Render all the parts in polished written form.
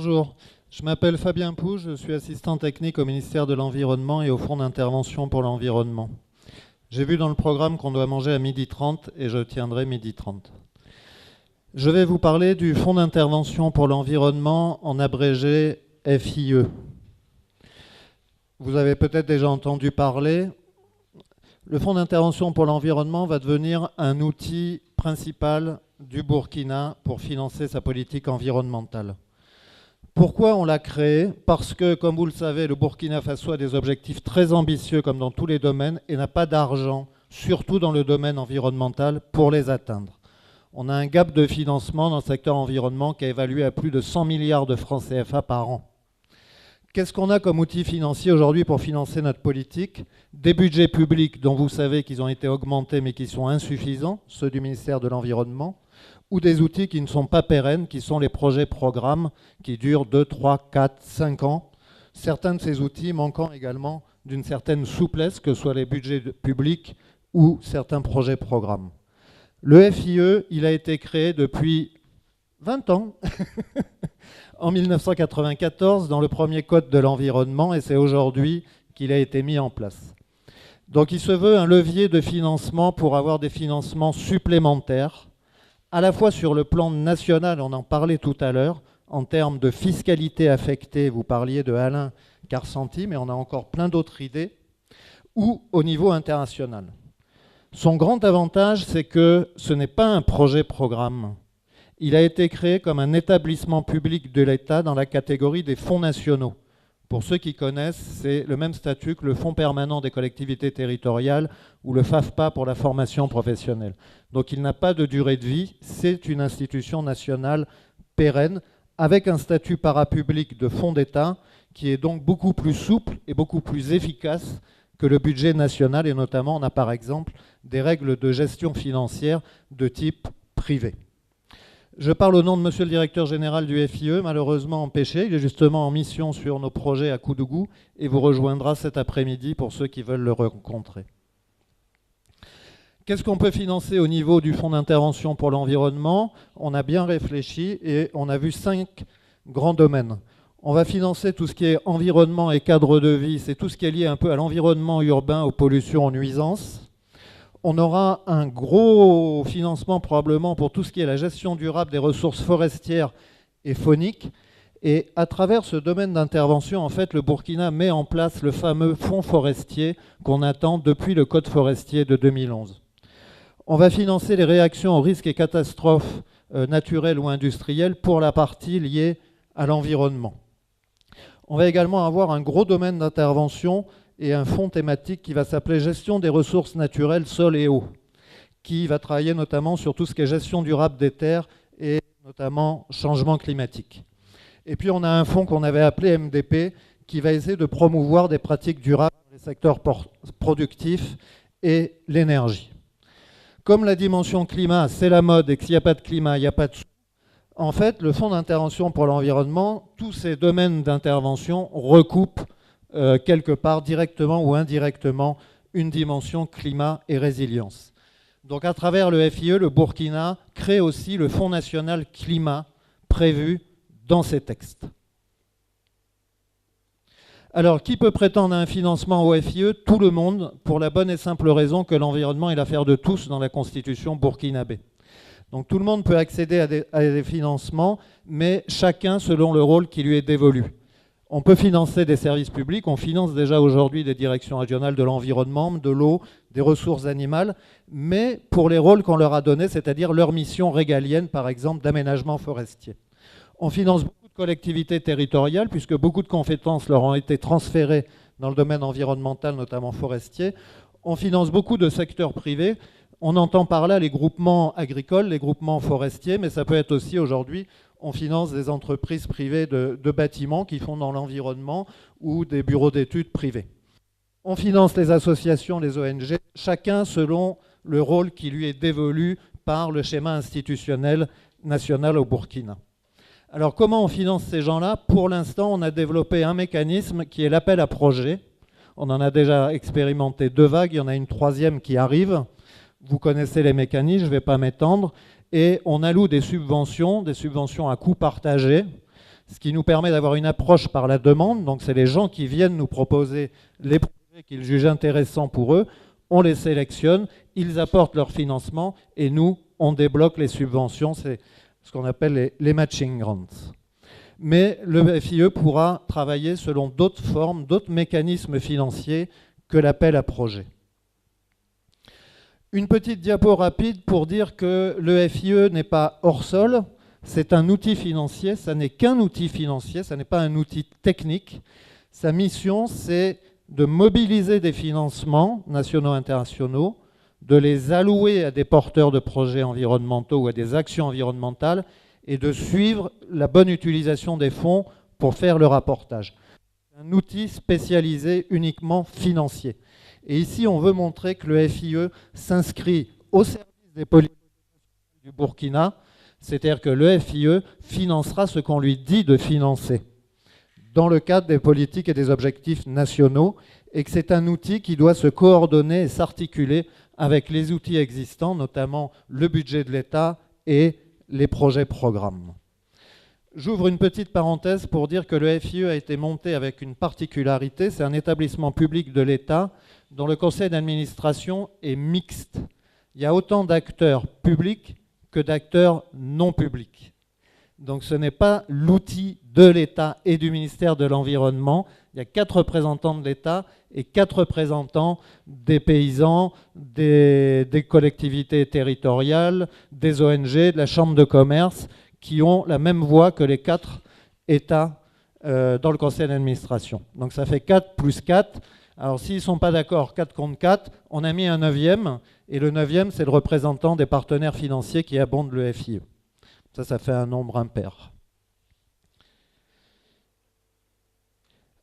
Bonjour, je m'appelle Fabien Pou, je suis assistant technique au ministère de l'Environnement et au Fonds d'intervention pour l'environnement. J'ai vu dans le programme qu'on doit manger à 12h30 et je tiendrai 12h30. Je vais vous parler du Fonds d'intervention pour l'environnement, en abrégé FIE. Vous avez peut-être déjà entendu parler. Le Fonds d'intervention pour l'environnement va devenir un outil principal du Burkina pour financer sa politique environnementale. Pourquoi on l'a créé? Parce que, comme vous le savez, le Burkina Faso a des objectifs très ambitieux comme dans tous les domaines et n'a pas d'argent, surtout dans le domaine environnemental, pour les atteindre. On a un gap de financement dans le secteur environnement qui est évalué à plus de 100 milliards de francs CFA par an. Qu'est-ce qu'on a comme outil financier aujourd'hui pour financer notre politique? Des budgets publics dont vous savez qu'ils ont été augmentés mais qui sont insuffisants, ceux du ministère de l'Environnement, ou des outils qui ne sont pas pérennes, qui sont les projets-programmes qui durent 2, 3, 4, 5 ans. Certains de ces outils manquant également d'une certaine souplesse, que ce soit les budgets publics ou certains projets-programmes. Le FIE, il a été créé depuis 20 ans, en 1994, dans le premier code de l'environnement, et c'est aujourd'hui qu'il a été mis en place. Donc il se veut un levier de financement pour avoir des financements supplémentaires, à la fois sur le plan national, on en parlait tout à l'heure, en termes de fiscalité affectée, vous parliez de Alain Carcenti, mais on a encore plein d'autres idées, ou au niveau international. Son grand avantage, c'est que ce n'est pas un projet-programme. Il a été créé comme un établissement public de l'État dans la catégorie des fonds nationaux. Pour ceux qui connaissent, c'est le même statut que le Fonds permanent des collectivités territoriales ou le FAFPA pour la formation professionnelle. Donc il n'a pas de durée de vie, c'est une institution nationale pérenne avec un statut parapublic de fonds d'État qui est donc beaucoup plus souple et beaucoup plus efficace que le budget national, et notamment on a par exemple des règles de gestion financière de type privé. Je parle au nom de monsieur le directeur général du FIE, malheureusement empêché. Il est justement en mission sur nos projets à Koudougou et vous rejoindra cet après-midi pour ceux qui veulent le rencontrer. Qu'est-ce qu'on peut financer au niveau du Fonds d'intervention pour l'environnement? On a bien réfléchi et on a vu 5 grands domaines. On va financer tout ce qui est environnement et cadre de vie, c'est tout ce qui est lié un peu à l'environnement urbain, aux pollutions, aux nuisances. On aura un gros financement probablement pour tout ce qui est la gestion durable des ressources forestières et fauniques. Et à travers ce domaine d'intervention, en fait, le Burkina met en place le fameux fonds forestier qu'on attend depuis le Code forestier de 2011. On va financer les réactions aux risques et catastrophes naturelles ou industrielles pour la partie liée à l'environnement. On va également avoir un gros domaine d'intervention et un fonds thématique qui va s'appeler Gestion des ressources naturelles, sol et eau, qui va travailler notamment sur tout ce qui est gestion durable des terres et notamment changement climatique. Et puis on a un fonds qu'on avait appelé MDP qui va essayer de promouvoir des pratiques durables dans les secteurs productifs et l'énergie. Comme la dimension climat, c'est la mode et que s'il n'y a pas de climat, il n'y a pas de sous, en fait, le Fonds d'intervention pour l'environnement, tous ces domaines d'intervention recoupent quelque part, directement ou indirectement, une dimension climat et résilience. Donc à travers le FIE, le Burkina crée aussi le Fonds national climat prévu dans ces textes. Alors, qui peut prétendre à un financement au FIE? Tout le monde, pour la bonne et simple raison que l'environnement est l'affaire de tous dans la constitution burkinabé. Donc tout le monde peut accéder à des financements, mais chacun selon le rôle qui lui est dévolu. On peut financer des services publics, on finance déjà aujourd'hui des directions régionales de l'environnement, de l'eau, des ressources animales, mais pour les rôles qu'on leur a donnés, c'est-à-dire leur mission régalienne, par exemple, d'aménagement forestier. On finance beaucoup de collectivités territoriales, puisque beaucoup de compétences leur ont été transférées dans le domaine environnemental, notamment forestier. On finance beaucoup de secteurs privés. On entend par là les groupements agricoles, les groupements forestiers, mais ça peut être aussi aujourd'hui, on finance des entreprises privées de bâtiments qui font dans l'environnement ou des bureaux d'études privés. On finance les associations, les ONG, chacun selon le rôle qui lui est dévolu par le schéma institutionnel national au Burkina. Alors comment on finance ces gens-là? Pour l'instant, on a développé un mécanisme qui est l'appel à projets. On en a déjà expérimenté 2 vagues, il y en a une 3e qui arrive. Vous connaissez les mécanismes, je ne vais pas m'étendre. Et on alloue des subventions à coût partagé. ce qui nous permet d'avoir une approche par la demande. Donc c'est les gens qui viennent nous proposer les projets qu'ils jugent intéressants pour eux, on les sélectionne, ils apportent leur financement et nous, on débloque les subventions, c'est ce qu'on appelle les matching grants. Mais le FIE pourra travailler selon d'autres formes, d'autres mécanismes financiers que l'appel à projet. Une petite diapo rapide pour dire que le FIE n'est pas hors sol, c'est un outil financier, ça n'est qu'un outil financier, ça n'est pas un outil technique. Sa mission, c'est de mobiliser des financements nationaux et internationaux, de les allouer à des porteurs de projets environnementaux ou à des actions environnementales et de suivre la bonne utilisation des fonds pour faire le rapportage. Un outil spécialisé uniquement financier. Et ici, on veut montrer que le FIE s'inscrit au service des politiques du Burkina, c'est-à-dire que le FIE financera ce qu'on lui dit de financer dans le cadre des politiques et des objectifs nationaux, et que c'est un outil qui doit se coordonner et s'articuler avec les outils existants, notamment le budget de l'État et les projets-programmes. J'ouvre une petite parenthèse pour dire que le FIE a été monté avec une particularité, c'est un établissement public de l'État dont le conseil d'administration est mixte. Il y a autant d'acteurs publics que d'acteurs non publics. Donc ce n'est pas l'outil de l'État et du ministère de l'Environnement. Il y a 4 représentants de l'État et 4 représentants des paysans, des collectivités territoriales, des ONG, de la Chambre de commerce, qui ont la même voix que les 4 États dans le conseil d'administration. Donc ça fait 4 plus 4. Alors s'ils ne sont pas d'accord, 4 contre 4, on a mis un 9e, et le 9e, c'est le représentant des partenaires financiers qui abondent le FIE. Ça fait un nombre impair.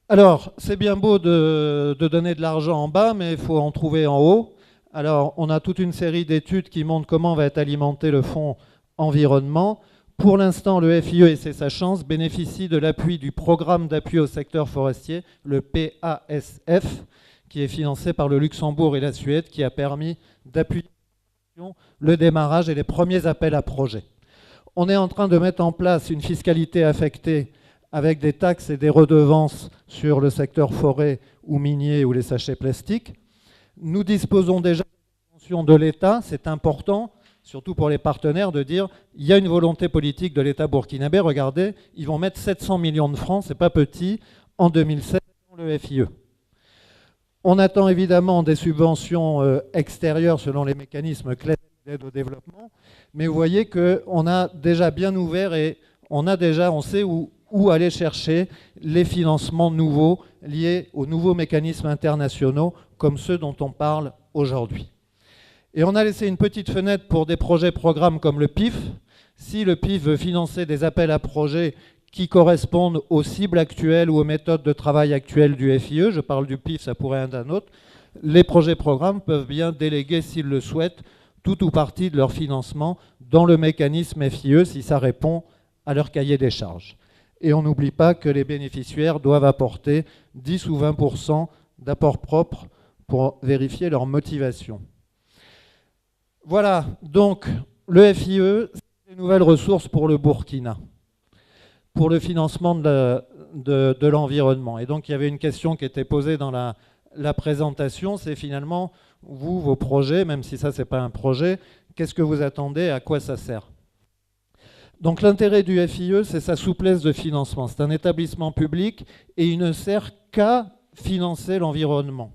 Alors, c'est bien beau de donner de l'argent en bas, mais il faut en trouver en haut. Alors, on a toute une série d'études qui montrent comment va être alimenté le fonds environnement. Pour l'instant, le FIE, et c'est sa chance, bénéficie de l'appui du programme d'appui au secteur forestier, le PASF, qui est financé par le Luxembourg et la Suède, qui a permis d'appuyer le démarrage et les premiers appels à projets. On est en train de mettre en place une fiscalité affectée avec des taxes et des redevances sur le secteur forêt ou minier ou les sachets plastiques. Nous disposons déjà de subventions de l'État, c'est important, surtout pour les partenaires, de dire il y a une volonté politique de l'État burkinabé, regardez, ils vont mettre 700 millions de francs, c'est pas petit, en 2007 dans le FIE. On attend évidemment des subventions extérieures selon les mécanismes clés d'aide au développement, mais vous voyez qu'on a déjà bien ouvert et on sait où aller chercher les financements nouveaux liés aux nouveaux mécanismes internationaux comme ceux dont on parle aujourd'hui. Et on a laissé une petite fenêtre pour des projets-programmes comme le PIF. Si le PIF veut financer des appels à projets qui correspondent aux cibles actuelles ou aux méthodes de travail actuelles du FIE, je parle du PIF, ça pourrait être un autre, les projets-programmes peuvent bien déléguer, s'ils le souhaitent, tout ou partie de leur financement dans le mécanisme FIE si ça répond à leur cahier des charges. Et on n'oublie pas que les bénéficiaires doivent apporter 10 ou 20% d'apport propre pour vérifier leur motivation. Voilà, donc le FIE, c'est une nouvelle ressource pour le Burkina, pour le financement de l'environnement. Et donc il y avait une question qui était posée dans la présentation, c'est finalement, vous, vos projets, même si ça, c'est pas un projet, qu'est-ce que vous attendez, à quoi ça sert? Donc l'intérêt du FIE, c'est sa souplesse de financement. C'est un établissement public et il ne sert qu'à financer l'environnement.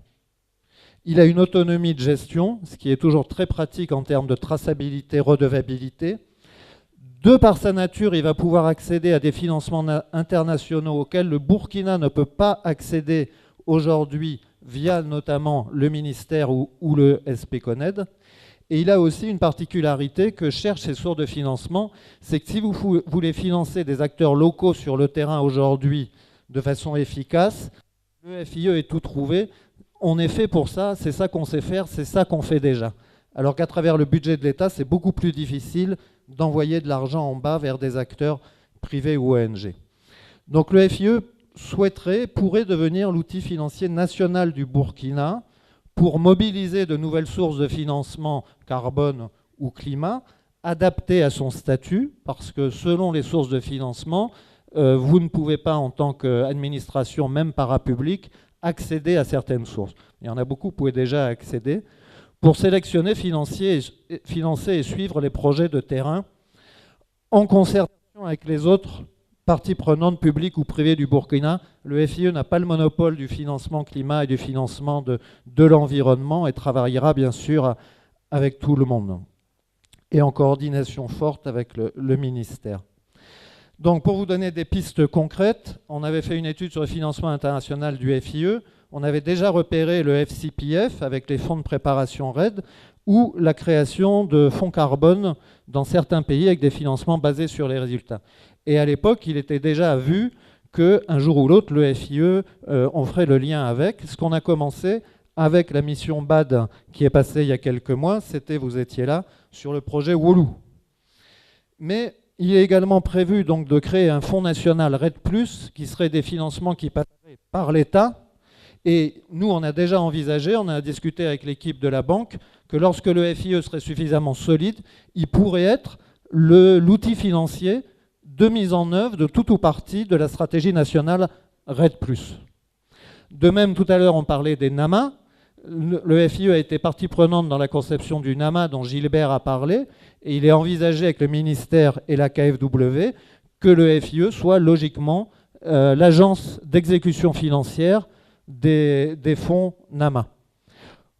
Il a une autonomie de gestion, ce qui est toujours très pratique en termes de traçabilité, redevabilité. De par sa nature, il va pouvoir accéder à des financements internationaux auxquels le Burkina ne peut pas accéder aujourd'hui via notamment le ministère ou le SPCONED. Et il a aussi une particularité que cherchent ces sources de financement, c'est que si vous voulez financer des acteurs locaux sur le terrain aujourd'hui de façon efficace, le FIE est tout trouvé. On est fait pour ça, c'est ça qu'on sait faire, c'est ça qu'on fait déjà. Alors qu'à travers le budget de l'État, c'est beaucoup plus difficile d'envoyer de l'argent en bas vers des acteurs privés ou ONG. Donc le FIE pourrait devenir l'outil financier national du Burkina pour mobiliser de nouvelles sources de financement carbone ou climat, adaptées à son statut, parce que selon les sources de financement, vous ne pouvez pas, en tant qu'administration, même parapublique, accéder à certaines sources. Il y en a beaucoup, vous pouvez déjà accéder. Pour sélectionner, financer et suivre les projets de terrain en concertation avec les autres parties prenantes publiques ou privées du Burkina. Le FIE n'a pas le monopole du financement climat et du financement de l'environnement et travaillera bien sûr avec tout le monde et en coordination forte avec le ministère. Donc pour vous donner des pistes concrètes, on avait fait une étude sur le financement international du FIE. On avait déjà repéré le FCPF avec les fonds de préparation RED ou la création de fonds carbone dans certains pays avec des financements basés sur les résultats. Et à l'époque, il était déjà vu qu'un jour ou l'autre, le FIE, on ferait le lien avec. Ce qu'on a commencé avec la mission BAD qui est passée il y a quelques mois, c'était, vous étiez là, sur le projet Wolu. Mais il est également prévu donc de créer un fonds national RED+, qui serait des financements qui passeraient par l'État. Et nous, on a déjà envisagé, on a discuté avec l'équipe de la banque, que lorsque le FIE serait suffisamment solide, il pourrait être l'outil financier de mise en œuvre de tout ou partie de la stratégie nationale RED+. De même, tout à l'heure, on parlait des NAMA. Le FIE a été partie prenante dans la conception du NAMA dont Gilbert a parlé, et il est envisagé avec le ministère et la KfW que le FIE soit logiquement l'agence d'exécution financière des fonds NAMA.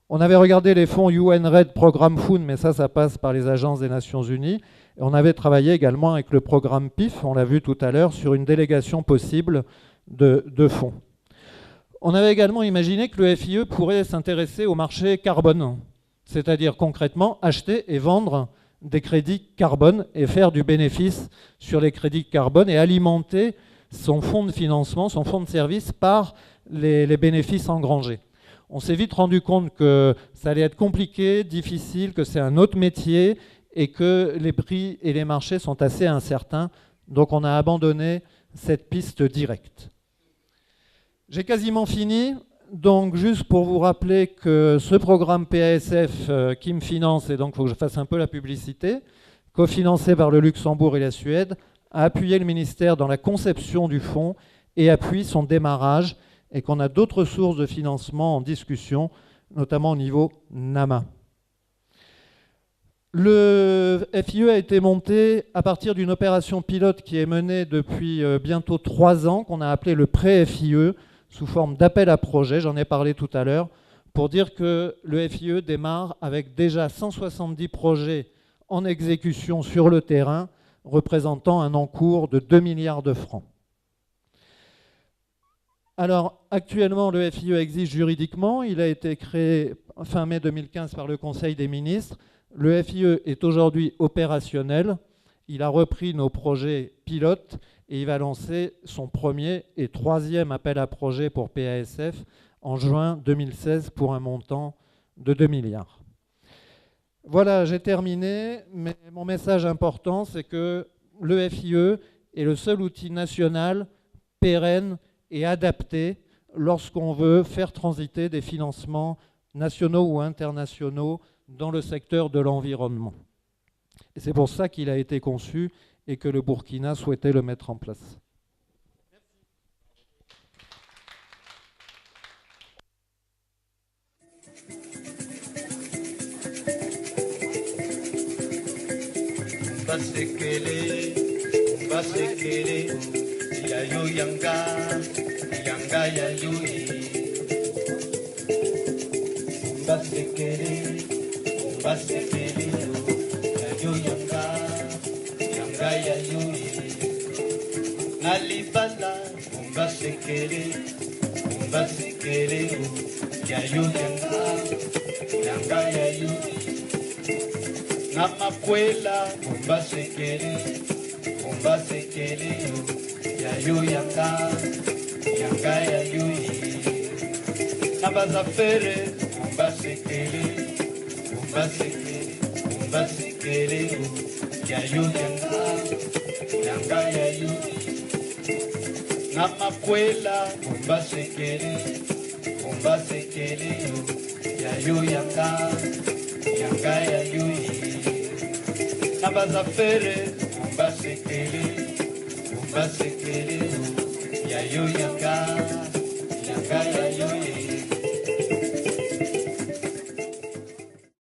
On avait regardé les fonds UN-RED Programme Food, mais ça passe par les agences des Nations Unies. Et on avait travaillé également avec le programme PIF, on l'a vu tout à l'heure, sur une délégation possible de fonds. On avait également imaginé que le FIE pourrait s'intéresser au marché carbone, c'est-à-dire concrètement acheter et vendre des crédits carbone et faire du bénéfice sur les crédits carbone et alimenter son fonds de financement, son fonds de service par les bénéfices engrangés. On s'est vite rendu compte que ça allait être compliqué, difficile, que c'est un autre métier et que les prix et les marchés sont assez incertains. Donc on a abandonné cette piste directe. J'ai quasiment fini. Donc juste pour vous rappeler que ce programme PASF qui me finance, et donc il faut que je fasse un peu la publicité, cofinancé par le Luxembourg et la Suède, a appuyé le ministère dans la conception du fonds et appuie son démarrage, et qu'on a d'autres sources de financement en discussion, notamment au niveau NAMA. Le FIE a été monté à partir d'une opération pilote qui est menée depuis bientôt 3 ans, qu'on a appelé le pré-FIE, sous forme d'appel à projet, j'en ai parlé tout à l'heure, pour dire que le FIE démarre avec déjà 170 projets en exécution sur le terrain, représentant un encours de 2 milliards de francs. Alors, actuellement, le FIE existe juridiquement. Il a été créé fin mai 2015 par le Conseil des ministres. Le FIE est aujourd'hui opérationnel. Il a repris nos projets pilotes et il va lancer son premier et 3e appel à projet pour PASF en juin 2016 pour un montant de 2 milliards. Voilà, j'ai terminé, mais mon message important, c'est que le FIE est le seul outil national pérenne et adapté lorsqu'on veut faire transiter des financements nationaux ou internationaux dans le secteur de l'environnement. Et c'est pour ça qu'il a été conçu et que le Burkina souhaitait le mettre en place. Yayo yanga, yanga yayo basekele, yayo yanga, yanga yayo nalibala, basekele, yayo yanga, yanga yayo namakwela, basekele, yayo yanga, yanga yayo nabazafere, basekele, yayo yanga, yanga yayo namakwela, basekele, yayo yanga, yanga yayo nabazafere, basekele, Umba sekere, yayo yanga, yanga yayo